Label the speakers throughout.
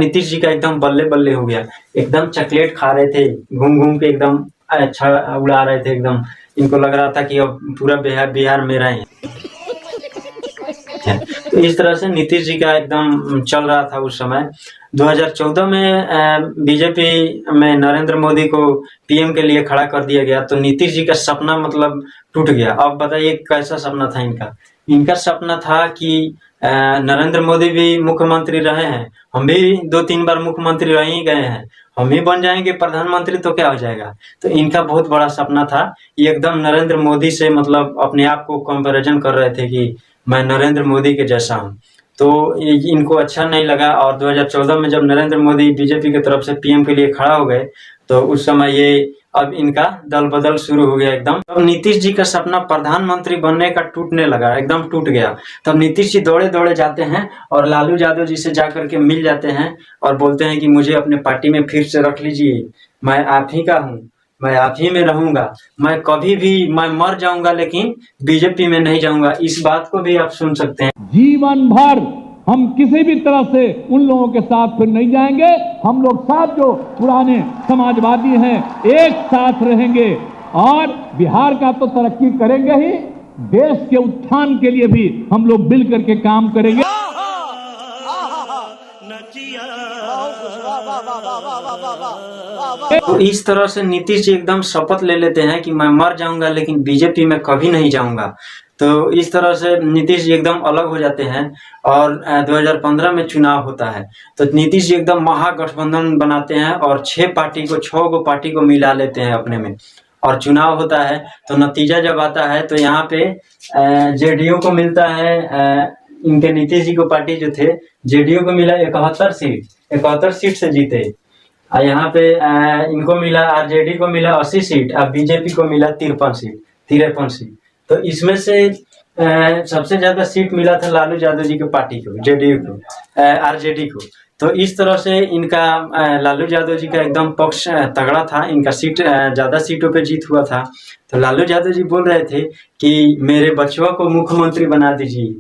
Speaker 1: नीतीश जी का एकदम बल्ले बल्ले हो गया। एकदम चॉकलेट खा रहे थे, घूम घूम के एकदम अच्छा उड़ा रहे थे एकदम। इनको लग रहा था कि अब पूरा बिहार मेरा ही है। तो इस तरह से नीतीश जी का एकदम चल रहा था उस समय। 2014 में बीजेपी में नरेंद्र मोदी को पीएम के लिए खड़ा कर दिया गया, तो नीतीश जी का सपना मतलब टूट गया। अब बताइए कैसा सपना था इनका। इनका सपना था कि नरेंद्र मोदी भी मुख्यमंत्री रहे हैं, हम भी 2-3 बार मुख्यमंत्री रह ही गए हैं, हम ही बन जाएंगे प्रधानमंत्री तो क्या हो जाएगा। तो इनका बहुत बड़ा सपना था। ये एकदम नरेंद्र मोदी से मतलब अपने आप को कंपैरिजन कर रहे थे कि मैं नरेंद्र मोदी के जैसा हूँ। तो इनको अच्छा नहीं लगा, और 2014 में जब नरेंद्र मोदी बीजेपी की तरफ से पीएम के लिए खड़ा हो गए, तो उस समय ये अब इनका दल बदल शुरू हो गया एकदम। अब नीतीश जी का सपना प्रधानमंत्री बनने का टूटने लगा, एकदम टूट गया। तब नीतीश जी दौड़े दौड़े जाते हैं और लालू यादव जी से जाकर के मिल जाते हैं और बोलते हैं कि मुझे अपने पार्टी में फिर से रख लीजिए, मैं आप ही का हूँ, मैं आप ही में रहूंगा, मैं कभी भी मैं मर जाऊंगा लेकिन बीजेपी में नहीं जाऊंगा। इस बात को भी आप सुन सकते हैं।
Speaker 2: जीवन भर हम किसी भी तरह से उन लोगों के साथ फिर नहीं जाएंगे। हम लोग साथ जो पुराने समाजवादी हैं एक साथ रहेंगे और बिहार का तो तरक्की करेंगे ही, देश के उत्थान के लिए भी हम लोग मिल करके काम करेंगे।
Speaker 1: तो इस तरह से नीतीश जी एकदम शपथ ले लेते हैं कि मैं मर जाऊंगा लेकिन बीजेपी में कभी नहीं जाऊंगा। तो इस तरह से नीतीश जी एकदम अलग हो जाते हैं और 2015 में चुनाव होता है। तो नीतीश जी एकदम महागठबंधन बनाते हैं और 6 गो पार्टी को मिला लेते हैं अपने में, और चुनाव होता है। तो नतीजा जब आता है तो यहाँ पे जेडीयू को मिलता है, इनके नीतीश जी को पार्टी जो थे जेडीयू को मिला 71 सीट से जीते। यहाँ पे इनको मिला, आरजेडी को मिला 80 सीट, और बीजेपी को मिला 53 सीट। तो इसमें से सबसे ज्यादा सीट मिला था लालू यादव जी की पार्टी को, जेडीयू को, आरजेडी को। तो इस तरह से इनका लालू यादव जी का एकदम पक्ष तगड़ा था, इनका सीट ज्यादा सीटों पे जीत हुआ था। तो लालू यादव जी बोल रहे थे कि मेरे बचवा को मुख्यमंत्री बना दीजिए।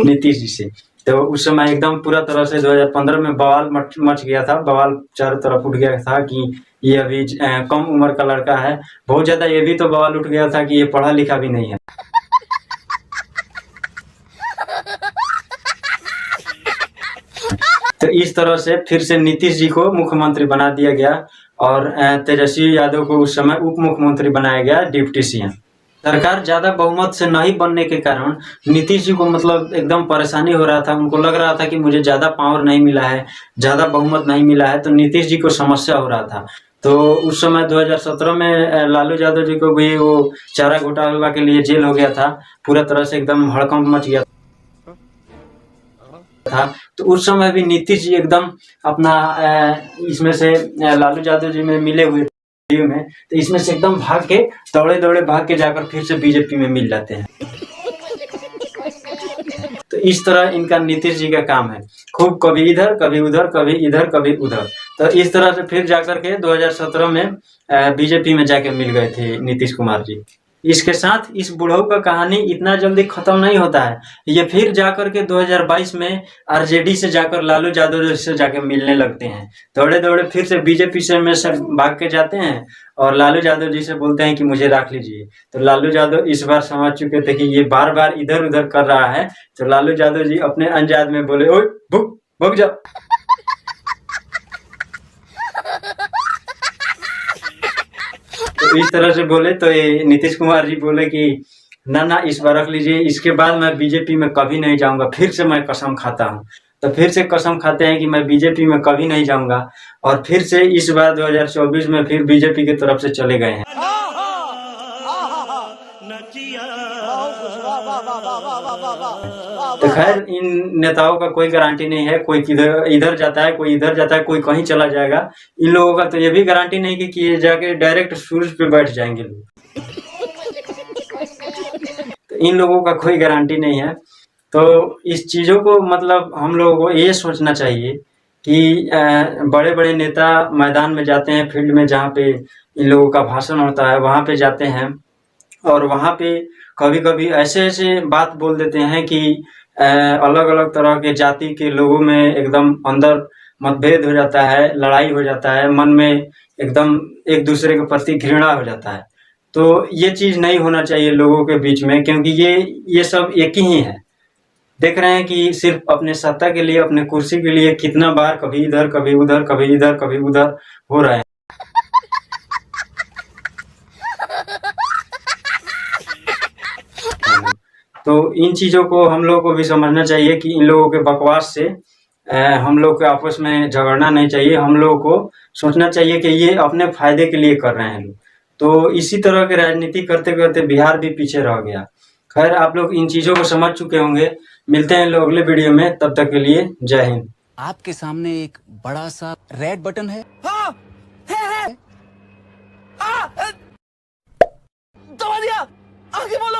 Speaker 1: नीतीश जी से तो उस समय एकदम पूरा तरह से 2015 में बवाल मच गया था, बवाल चारों तरफ उठ गया था कि ये अभी कम उम्र का लड़का है। बहुत ज्यादा ये भी तो बवाल उठ गया था कि ये पढ़ा लिखा भी नहीं है। तो इस तरह से फिर से नीतीश जी को मुख्यमंत्री बना दिया गया और तेजस्वी यादव को उस समय उप मुख्यमंत्री बनाया गया, डिप्टी सीएम। सरकार ज्यादा बहुमत से नहीं बनने के कारण नीतीश जी को मतलब एकदम परेशानी हो रहा था। उनको लग रहा था कि मुझे ज्यादा पावर नहीं मिला है, ज्यादा बहुमत नहीं मिला है, तो नीतीश जी को समस्या हो रहा था। तो उस समय 2017 में लालू यादव जी को भी वो चारा घोटाला के लिए जेल हो गया था, पूरा तरह से एकदम हड़कंप मच गया था। तो उस समय भी नीतीश जी एकदम अपना इसमें से लालू यादव जी में मिले हुए में, तो इसमें से एकदम दौड़े भाग के जाकर फिर से बीजेपी में मिल जाते हैं। तो इस तरह इनका नीतीश जी का काम है, खूब कभी इधर कभी उधर, कभी इधर कभी उधर। तो इस तरह से फिर जाकर के 2017 में बीजेपी में जाके मिल गए थे नीतीश कुमार जी। इसके साथ इस बुढ़ऊ का कहानी इतना जल्दी खत्म नहीं होता है। ये फिर जाकर के 2022 में आरजेडी से जाकर लालू यादव से जाकर मिलने लगते हैं। दौड़े दौड़े फिर से बीजेपी से में से भाग के जाते हैं और लालू यादव जी से बोलते हैं कि मुझे रख लीजिए। तो लालू यादव इस बार समझ चुके थे कि ये बार बार इधर उधर कर रहा है। तो लालू यादव जी अपने अंदाज में बोले, ओए भुक जाओ। तो इस तरह से बोले तो ये नीतीश कुमार जी बोले कि ना इस बार रख लीजिए, इसके बाद मैं बीजेपी में कभी नहीं जाऊंगा। फिर से मैं कसम खाता हूँ। तो फिर से कसम खाते हैं कि मैं बीजेपी में कभी नहीं जाऊंगा, और फिर से इस बार 2024 में फिर बीजेपी की तरफ से चले गए हैं। तो खैर इन नेताओं का कोई गारंटी नहीं है, कोई इधर जाता है, कोई इधर जाता है, कोई कहीं चला जाएगा। इन लोगों का तो ये भी गारंटी नहीं कि ये जाके डायरेक्ट सूरज पे बैठ जाएंगे लोग। तो इन लोगों का कोई गारंटी नहीं है। तो इस चीजों को मतलब हम लोगों को ये सोचना चाहिए कि बड़े बड़े नेता मैदान में जाते हैं, फील्ड में जहाँ पे इन लोगों का भाषण होता है वहां पे जाते हैं, और वहां पे कभी कभी ऐसे ऐसे बात बोल देते हैं कि अलग अलग तरह के जाति के लोगों में एकदम अंदर मतभेद हो जाता है, लड़ाई हो जाता है, मन में एकदम एक दूसरे के प्रति घृणा हो जाता है। तो ये चीज नहीं होना चाहिए लोगों के बीच में, क्योंकि ये सब एक ही है। देख रहे हैं कि सिर्फ अपने सत्ता के लिए, अपने कुर्सी के लिए कितना बार कभी इधर कभी उधर, कभी इधर कभी उधर हो रहे हैं। तो इन चीजों को हम लोग को भी समझना चाहिए कि इन लोगों के बकवास से हम लोग के आपस में झगड़ना नहीं चाहिए। हम लोगों को सोचना चाहिए कि ये अपने फायदे के लिए कर रहे हैं लोग। तो इसी तरह की राजनीति करते करते बिहार भी पीछे रह गया। खैर, आप लोग इन चीजों को समझ चुके होंगे। मिलते हैं लोग अगले वीडियो में, तब तक के लिए जय हिंद।
Speaker 3: आपके सामने एक बड़ा सा रेड बटन है। हाँ, है। दबा दिया, आगे बोलो।